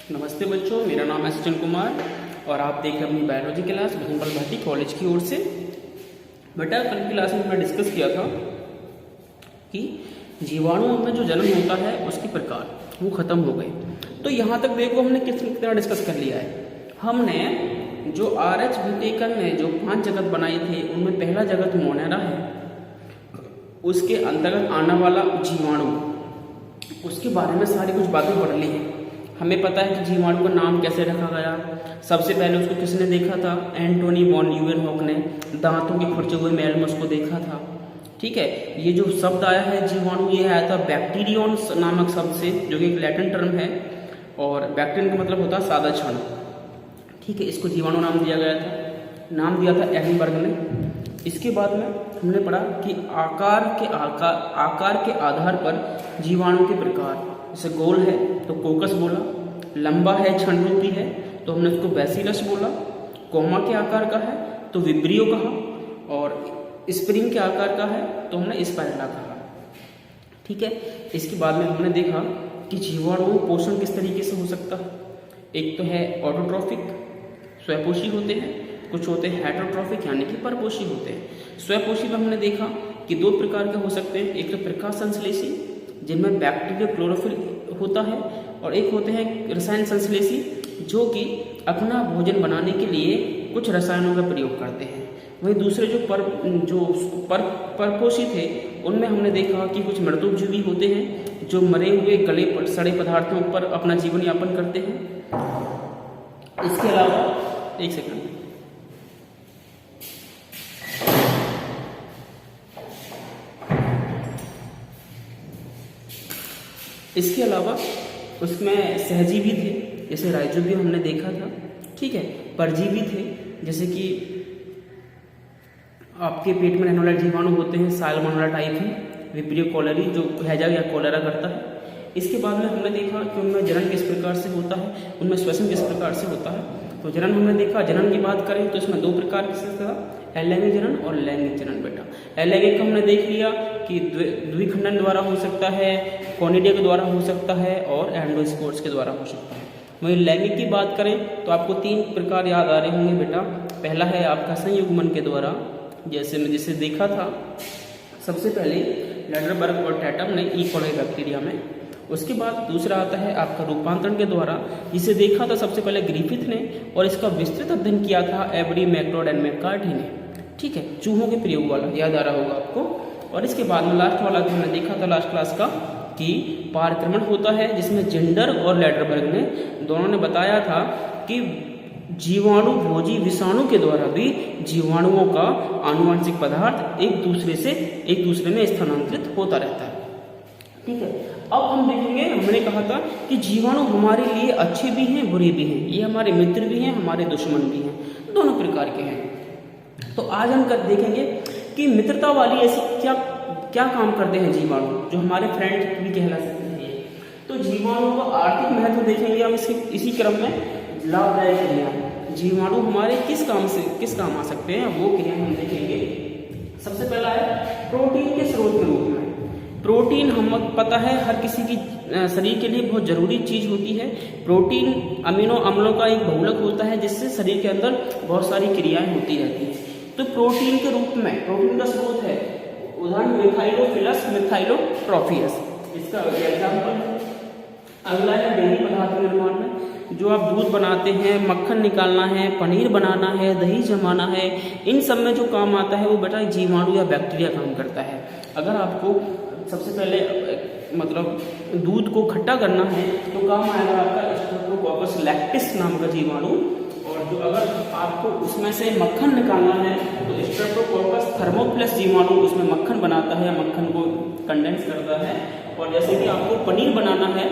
नमस्ते बच्चों, मेरा नाम है सचिन कुमार और आप देख रहे हैं अपनी बायोलॉजी क्लास भीमपल भाटी कॉलेज की ओर से। बेटा, कल की क्लास में हमने डिस्कस किया था कि जीवाणुओं में जो जन्म होता है उसके प्रकार वो खत्म हो गए। तो यहाँ तक देखो हमने कितना डिस्कस कर लिया है। हमने जो RH व्हिटेकर ने जो 5 जगत बनाए थे उनमें पहला जगत मोनेरा है, उसके अंतर्गत आने वाला जीवाणु, उसके बारे में सारी कुछ बातें पढ़ ली है। हमें पता है कि जीवाणु का नाम कैसे रखा गया। सबसे पहले उसको किसने देखा था? एंटोनी वॉन ल्यूवेनहॉक ने दांतों के खुरचे हुए मैल में उसको देखा था। ठीक है, ये जो शब्द आया है जीवाणु, ये आया था बैक्टीरियन नामक शब्द से, जो कि एक लैटिन टर्म है और बैक्टीरियन का मतलब होता है सादा क्षण। ठीक है, इसको जीवाणु नाम दिया गया था, नाम दिया था एहनबर्ग ने। इसके बाद में हमने पढ़ा कि आकार के आधार पर जीवाणु के प्रकार, जैसे गोल है तो कोकस बोला, लंबा है क्षण रूपी है तो हमने उसको बैसिलस बोला, कोमा के आकार का है तो विब्रियो कहा, और स्प्रिंग के आकार का है तो हमने स्पाइरला कहा। ठीक है, इसके बाद में हमने देखा कि जीवाणु पोषण किस तरीके से हो सकता है। एक तो है ऑटोट्रॉफिक, स्वयपोषी होते हैं, कुछ होते हैं हेटरोट्रॉफिक यानी कि परपोषी होते हैं। स्वयपोषी में हमने देखा कि 2 प्रकार के हो सकते हैं, एक तो प्रकाश संश्लेषी जिनमें बैक्टीरिया क्लोरोफिल होता है, और एक होते हैं रसायन संश्लेषी जो कि अपना भोजन बनाने के लिए कुछ रसायनों का प्रयोग करते हैं। वहीं दूसरे जो परपोषी थे उनमें हमने देखा कि कुछ मृतोपजीवी होते हैं जो मरे हुए गले पर सड़े पदार्थों पर अपना जीवन यापन करते हैं। इसके अलावा एक सेकंड, इसके अलावा उसमें सहजीवी थे, जैसे राइजोबियम हमने देखा था। ठीक है, परजीवी थे जैसे कि आपके पेट में रहने वाले जीवाणु होते हैं साल्मोनेला टाइफी, विब्रियो कोलेरी जो हैजा या कोलेरा करता है। इसके बाद में हमने देखा कि उनमें जनन किस प्रकार से होता है, उनमें श्वसन किस प्रकार से होता है। तो जनन हमने देखा, जनन की बात करें तो इसमें 2 प्रकार से था, अलैंगिक जनन और लैंगिक जनन। बेटा, अलैंगिक हमने देख लिया कि द्विखंडन द्वारा हो सकता है, कॉनिडिया के द्वारा हो सकता है और एंडोस्पोर्स के द्वारा हो सकता है। वहीं लैंगिक की बात करें तो आपको 3 प्रकार याद आ रहे होंगे बेटा। पहला है आपका संयुग्मन के द्वारा, जिसे देखा था सबसे पहले लैडरबर्ग और टैटम ने ई कोलाई बैक्टीरिया में। उसके बाद दूसरा आता है आपका रूपांतरण के द्वारा, जिसे देखा था सबसे पहले ग्रिफिथ ने, और इसका विस्तृत अध्ययन किया था एवरी मैक्रोड एंड मैककार्टी ने। ठीक है, चूहों के प्रयोग वाला याद आ रहा होगा आपको। और इसके बाद में लास्ट वाला जो हमने देखा था लास्ट क्लास का कि पारक्रमण होता है, जिसमें जेंडर और लैडरबर्ग ने दोनों ने बताया था कि जीवाणु भोजी विषाणु के द्वारा भी जीवाणुओं का आनुवंशिक पदार्थ एक दूसरे में स्थानांतरित होता रहता है। ठीक है, अब हम देखेंगे, हमने कहा था कि जीवाणु हमारे लिए अच्छे भी हैं बुरे भी हैं, ये हमारे मित्र भी हैं हमारे दुश्मन भी हैं, दोनों प्रकार के हैं। तो आज हम देखेंगे कि मित्रता वाली ऐसी क्या काम करते हैं जीवाणु, जो हमारे फ्रेंड भी कहला सकते हैं। तो जीवाणु का आर्थिक महत्व देखेंगे हम इसी क्रम में। लाभदायक क्रिया, जीवाणु हमारे किस काम आ सकते हैं वो क्रिया हम देखेंगे। सबसे पहला है प्रोटीन के स्रोत के रूप में। प्रोटीन हम पता है हर किसी की शरीर के लिए बहुत जरूरी चीज होती है। प्रोटीन अमीनो अम्लों का एक बहुलक होता है जिससे शरीर के अंदर बहुत सारी क्रियाएं होती रहती हैं। तो प्रोटीन के रूप में प्रोटीन का स्रोत है, उदाहरण मिथाइलोफिलस मिथाइलोट्रॉफियस, इसका एग्जाम्पल। अगला है डेयरी पदार्थ निर्माण में, जो आप दूध बनाते हैं, मक्खन निकालना है, पनीर बनाना है, दही जमाना है, इन सब में जो काम आता है वो बेटा जीवाणु या बैक्टीरिया काम करता है। अगर आपको सबसे पहले मतलब दूध को खट्टा करना है तो काम आएगा आपका स्ट्रेप्टोकोकस लैक्टिस नाम का जीवाणु, और जो अगर आपको उसमें से मक्खन निकालना है तो स्ट्रेप्टोकोकस थर्मोप्लस जीवाणु उसमें मक्खन बनाता है, मक्खन को कंडेंस करता है। और जैसे कि आपको पनीर बनाना है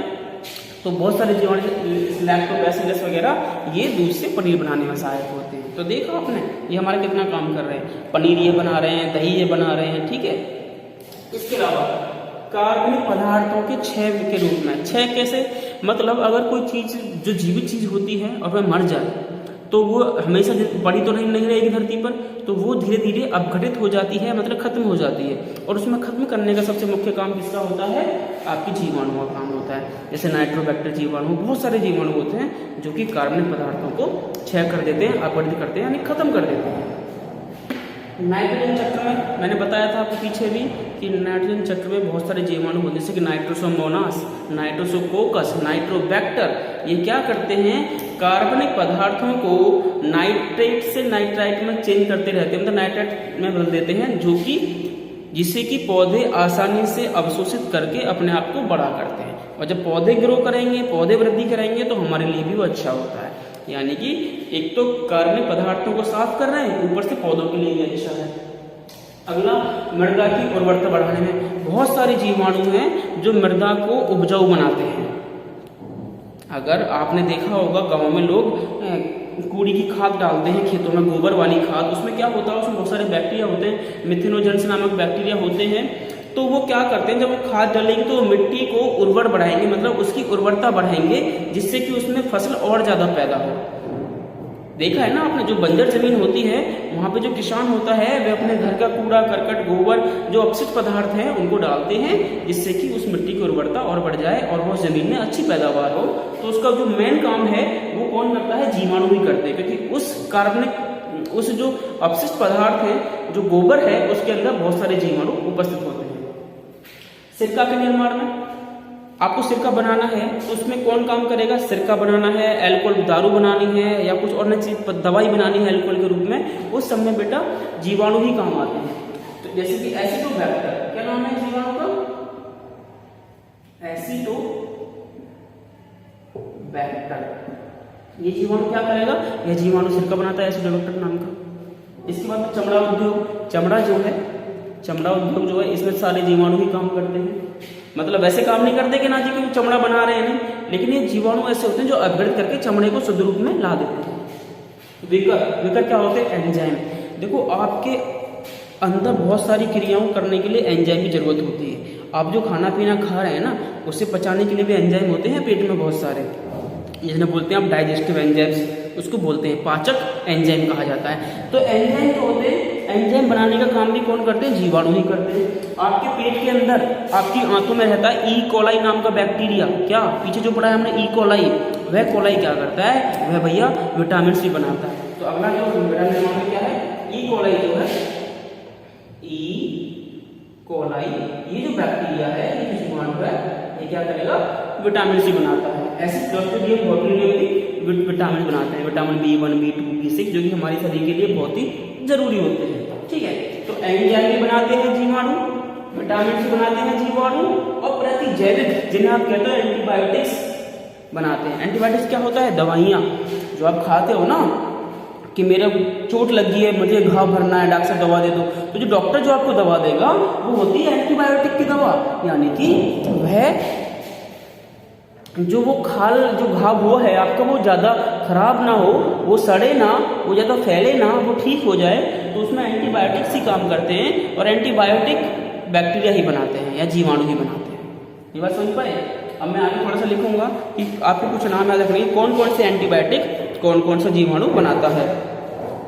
तो बहुत सारे जीवाणु लैक्टोबैसिलस वगैरह ये दूध से पनीर बनाने में सहायक होते हैं। तो देखा आपने ये हमारा कितना काम कर रहे हैं, पनीर ये बना रहे हैं, दही ये बना रहे हैं। ठीक है, इसके अलावा कार्बनिक पदार्थों के क्षय के रूप में। क्षय कैसे? मतलब अगर कोई चीज जो जीवित चीज होती है और वह मर जाए तो वो हमेशा पड़ी तो नहीं रहेगी धरती पर, तो वो धीरे धीरे अपघटित हो जाती है, मतलब खत्म हो जाती है। और उसमें खत्म करने का सबसे मुख्य काम किसका होता है? आपकी जीवाणुओं का काम होता है। जैसे नाइट्रोबैक्टर जीवाणु, बहुत सारे जीवाणु होते हैं जो कि कार्बनिक पदार्थों को क्षय कर देते हैं, अपघटित करते हैं, यानी खत्म कर देते हैं। नाइट्रोजन चक्र में मैंने बताया था आपको पीछे भी कि नाइट्रोजन चक्र में बहुत सारे जीवाणु होते हैं, जैसे कि नाइट्रोसोमोनास, नाइट्रोसोकोकस, नाइट्रोबैक्टर। ये क्या करते हैं? कार्बनिक पदार्थों को नाइट्रेट से नाइट्राइट में चेंज करते रहते हैं, मतलब नाइट्राइट में बदल देते हैं, जो कि जिससे कि पौधे आसानी से अवशोषित करके अपने आप को बड़ा करते हैं। और जब पौधे ग्रो करेंगे, पौधे वृद्धि करेंगे, तो हमारे लिए भी वो अच्छा होता है। यानी कि एक तो कार्बनिक पदार्थों को साफ कर रहे हैं, ऊपर से पौधों के लिए भी अच्छा है। अगला, मृदा की उर्वरता बढ़ाने में बहुत सारे जीवाणु हैं जो मृदा को उपजाऊ बनाते हैं। अगर आपने देखा होगा गांव में लोग कूड़ी की खाद डालते हैं खेतों में, गोबर वाली खाद, उसमें क्या होता है? उसमें बहुत सारे बैक्टीरिया होते हैं, मिथेनोजेंस नामक बैक्टीरिया होते हैं। तो वो क्या करते हैं, जब वो खाद डालेंगे तो मिट्टी को उर्वर बढ़ाएंगे, मतलब उसकी उर्वरता बढ़ाएंगे, जिससे कि उसमें फसल और ज्यादा पैदा हो। देखा है ना आपने, जो बंजर जमीन होती है वहां पे जो किसान होता है वे अपने घर का कूड़ा करकट, गोबर, जो अपशिष्ट पदार्थ हैं उनको डालते हैं, जिससे कि उस मिट्टी की उर्वरता और बढ़ जाए और वो जमीन में अच्छी पैदावार हो। तो उसका जो मेन काम है वो कौन करता है? जीवाणु ही करते हैं, क्योंकि उस कार्बनिक, उस जो अपशिष्ट पदार्थ है, जो गोबर है, उसके अंदर बहुत सारे जीवाणु उपस्थित होते हैं। सिरका के निर्माण में आपको सिरका बनाना है तो उसमें कौन काम करेगा? सिरका बनाना है, अल्कोहल दारू बनानी है, या कुछ और नई चीज दवाई बनानी है अल्कोहल के रूप में, उस सब में बेटा जीवाणु ही काम आते हैं। तो जैसे कि एसिडोबैक्टर, क्या नाम है जीवाणु का? एसिडोबैक्टर। ये जीवाणु क्या करेगा? यह जीवाणु सिरका बनाता है एसिडोबैक्टर नाम का। इसके बाद में चमड़ा उद्योग, चमड़ा जो है, चमड़ा उद्योग जो है, इसमें सारे जीवाणु ही काम करते हैं। मतलब वैसे काम नहीं करते कि ना जी कि चमड़ा बना रहे हैं, नहीं, लेकिन ये जीवाणु ऐसे होते हैं जो अपघटित करके चमड़े को शुद्ध रूप में ला देते हैं। विकर क्या होते हैं? एंजाइम। देखो, आपके अंदर बहुत सारी क्रियाओं करने के लिए एंजाइम की जरूरत होती है। आप जो खाना पीना खा रहे हैं ना, उसे पचाने के लिए भी एंजाइम होते हैं पेट में बहुत सारे, जिन्हें बोलते हैं आप डाइजेस्टिव एंजाइम्स, उसको बोलते हैं पाचक एंजाइम कहा जाता है। तो एंजाइम जो होते हैं, एंजाइम बनाने का काम भी कौन करते हैं? जीवाणु ही करते हैं। आपके पेट के अंदर, आपकी आंतों में रहता है ई कोलाई नाम का बैक्टीरिया। क्या पीछे जो पढ़ा है हमने ई कोलाई, वह कोलाई क्या करता है? वह भैया विटामिन सी बनाता है। तो अगला जो विटामिन निर्माण क्या है? ई कोलाई जो है, ई कोलाई, ये जो बैक्टीरिया है, ये जीवाणु है, ये क्या करेगा? विटामिन सी बनाता है। ऐसे क्लोस्ट्रीडियम बोट्यूलियम भी विटामिन बनाते हैं, विटामिन B1, B2, B6, जो कि हमारे शरीर के लिए बहुत ही जरूरी होते हैं। ठीक है, तो एंजाइम भी बनाते हैं जीवाणु, विटामिन सी बनाते हैं जीवाणु, और प्रतिजैविक, जिन्हें आप कहते हैं एंटीबायोटिक्स, बनाते हैं। एंटीबायोटिक्स क्या होता है? दवाइयाँ जो आप खाते हो ना, कि मेरे चोट लगी है, मुझे घाव भरना है, डॉक्टर दवा दे दो, तो जो डॉक्टर जो आपको दवा देगा वो होती है एंटीबायोटिक की दवा। यानी कि वह जो घाव हुआ है आपका, वो ज़्यादा खराब ना हो, वो सड़े ना, वो ज़्यादा फैले ना, वो ठीक हो जाए, तो उसमें एंटीबायोटिक्स ही काम करते हैं। और एंटीबायोटिक बैक्टीरिया ही बनाते हैं या जीवाणु ही बनाते हैं। ये बात समझ पाए? अब मैं आगे थोड़ा सा लिखूंगा कि आपको कुछ नाम याद रखने, कौन कौन से एंटीबायोटिक कौन कौन सा जीवाणु बनाता है।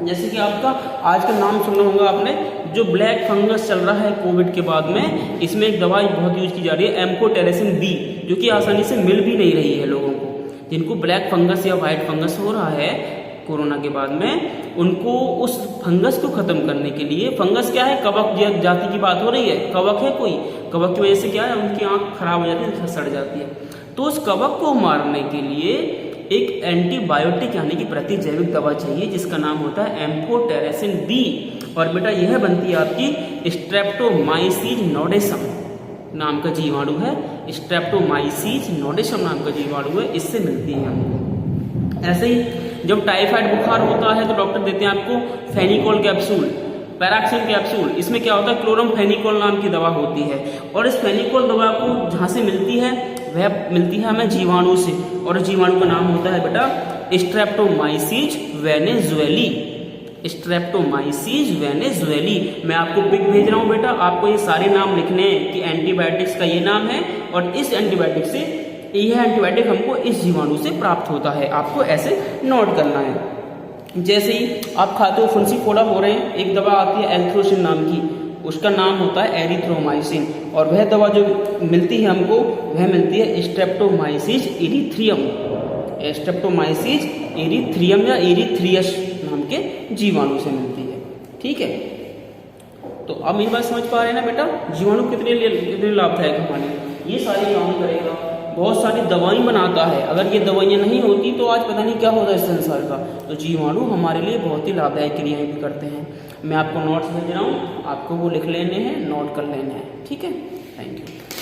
जैसे कि आपका आज का नाम सुना होगा आपने, जो ब्लैक फंगस चल रहा है कोविड के बाद में, इसमें एक दवाई बहुत यूज की जा रही है, एम्फोटेरेसिन बी, जो कि आसानी से मिल भी नहीं रही है लोगों को। जिनको ब्लैक फंगस या वाइट फंगस हो रहा है कोरोना के बाद में, उनको उस फंगस को खत्म करने के लिए, फंगस क्या है? कवक जाति की बात हो रही है, कवक है कोई, कवक की वजह से क्या है? उनकी आंख खराब हो जाती है, सड़ जाती है। तो उस कवक को मारने के लिए एक एंटीबायोटिक यानी कि प्रतिजैविक दवा चाहिए, जिसका नाम होता है एम्फोटेरेसिन बी। और बेटा यह बनती है आपकी स्ट्रेप्टोमाइसीज नोडेसम नाम का जीवाणु है, स्ट्रेप्टोमाइसीज नोडेसम नाम का जीवाणु है, इससे मिलती है हमको। ऐसे ही जब टाइफाइड बुखार होता है तो डॉक्टर देते हैं आपको फेनिकोल कैप्सूल, पैराक्सिन कैप्सूल। इसमें क्या होता है? क्लोरमफेनिकोल नाम की दवा होती है। और इस फेनिकोल दवा को जहाँ से मिलती है, वह मिलती है हमें जीवाणु से, और जीवाणु का नाम होता है बेटा स्ट्रेप्टोमाइसीज वेनेजुएली, स्ट्रेप्टोमाइसीज वेनेजुएली। मैं आपको पिक भेज रहा हूँ बेटा, आपको ये सारे नाम लिखने हैं कि एंटीबायोटिक्स का ये नाम है, और इस एंटीबायोटिक से, यह एंटीबायोटिक हमको इस जीवाणु से प्राप्त होता है, आपको ऐसे नोट करना है। जैसे ही आप खाते हो फुंसी फोड़ा हो रहे हैं, एक दवा आती है एल्थ्रोसिन नाम की, उसका नाम होता है एरिथ्रोमाइसिन, और वह दवा जो मिलती है हमको वह मिलती है स्ट्रेप्टोमाइसिस एरिथ्रियम, स्ट्रेप्टोमाइसिस एरिथ्रियम या एरिथ्रियस नाम के जीवाणु से मिलती है। ठीक है, तो अब मेरी बात समझ पा रहे हैं ना बेटा, जीवाणु कितने लाभदायक हमारे लिए, ये सारे काम करेगा, बहुत सारी दवाएं बनाता है, अगर ये दवाइयाँ नहीं होती तो आज पता नहीं क्या होता इस संसार का। तो जीवाणु हमारे लिए बहुत ही लाभदायक क्रियाएं भी करते हैं। मैं आपको नोट्स भेज रहा हूँ, आपको वो लिख लेने हैं, नोट कर लेने हैं। ठीक है, थैंक यू।